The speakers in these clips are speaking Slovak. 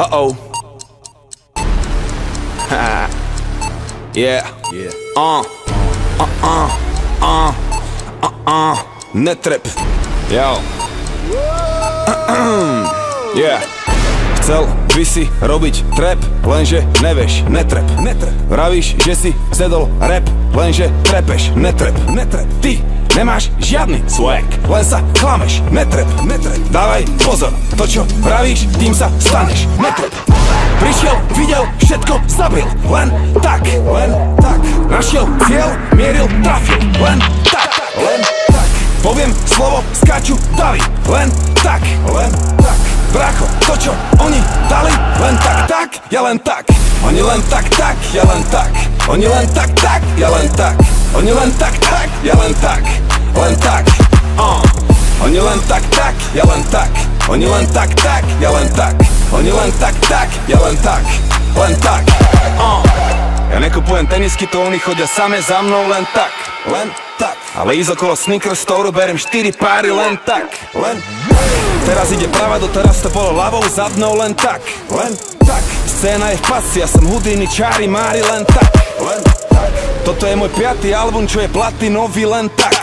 Uh-oh. Yeah. Netrep. Yo. Yeah. Chcel by si robiť trap, lenže nevieš, netrep. Vravíš, že si zjedol rap, lenže trepeš, netrep. Ty nemáš žiadny swag, len sa klameš, netrep. Dávaj pozor, to čo vravíš, tým sa staneš, netrep. Prišiel, videl, všetko zabil, len tak. Našiel cieľ, mieril, trafil, len tak. Poviem slovo, skáču davy, len tak. Brácho, to čo oni dali, len tak, ja len tak. Oni len tak, ja len tak. Oni len tak, ja len tak. Oni len tak, ja len tak. Len tak, Oni len tak, ja len tak. Oni len tak, ja len tak. Oni len tak, ja len tak. Len tak, Ja nekupujem tenisky, to oni chodia same za mnou len tak. Ale ísť okolo sneaker store berem 4 páry len tak. Teraz ide prava, doteraz to bolo ľavou zadnou len tak. Scéna je v pasci, ja som Houdini, čári, mári len tak. Toto je môj 5. album, čo je platinový len tak.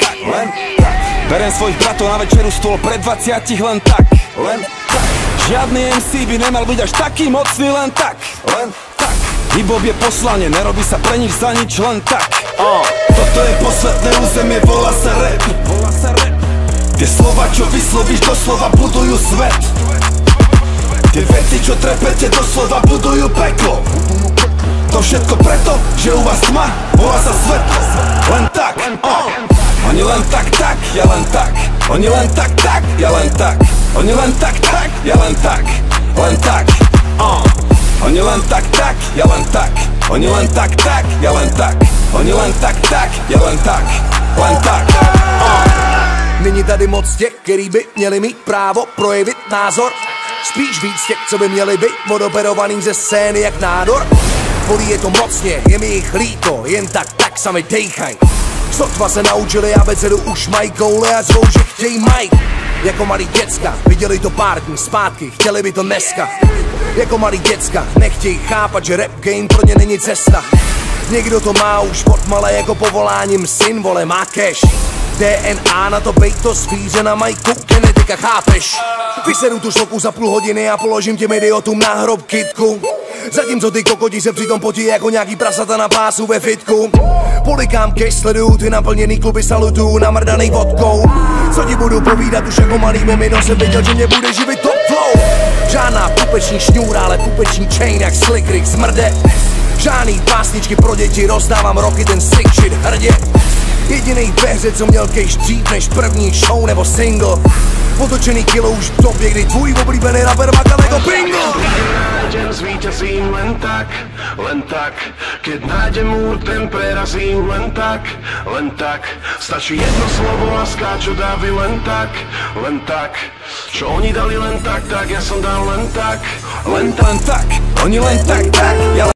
Berem svojich bratov na večeru, stôl pre 20 len tak. Žiadny MC by nemal byť až taký mocný len tak. Hip-hop je poslanie, nerobí sa pre nich za nič len tak. Toto je posvetné územie, volá sa rap. Tie slova, čo vyslovíš, doslova budujú svet. Tie veci, čo trepete, doslova budujú peklo. To všetko preto, že u vás tma, volá sa svetlo. Len tak, Oni len tak, ja len tak. Oni len tak, ja len tak. Oni len tak, ja len tak. Len tak, Oni len tak, ja len tak. Oni len tak, ja len tak. Oni len tak, ja len tak. Len tak, Není tady moc těch, který by měli mít právo projevit názor. Spíš víc těch, co by měli být odoperovaný ze scény jak nádor. Bolí je to mocně, je mi jich líto, jen tak sami dejchaj. Sotva se naučili abecedu, už mají koule a zvou, že chtějí Mike. Jako malý děcka, viděli to pár dní zpátky, chtěli by to dneska. Jako malý děcka, nechtějí chápat, že rap game pro ně není cesta. Někdo to má už od malé jako povoláním, syn vole má cash. DNA na to bejt to zvíře na majku, genetika chápeš. Vysedu tu šloku za půl hodiny a položím těm idiotům na hrob kytku. Zatímco ty kokoti se přitom potí jako nějaký prasata na pásu ve fitku. Polikám cash, sleduju ty naplněný kluby, salutuju namrdanej vodkou. Co ti budu povídat, už jako malý mimino jsem věděl, že mě bude živit top flow. Žádná pupeční šňůra, ale pupeční chain jak Slick Rick smrde. Žádný pásničky pro děti, rozdávám roky ten sick shit hrdě. Jedinej ve hře, co měl cash dřív než první show nebo single. Potočený kilo už v době, kdy tvůj oblíbený rapper makal jako bingo. Nájdem zvíťazím len tak. Keď nájdem múr, ten prerazím len tak. Stačí jedno slovo a skáču dávy len tak. Čo oni dali len tak, ja som dal len tak. Oni len tak, ja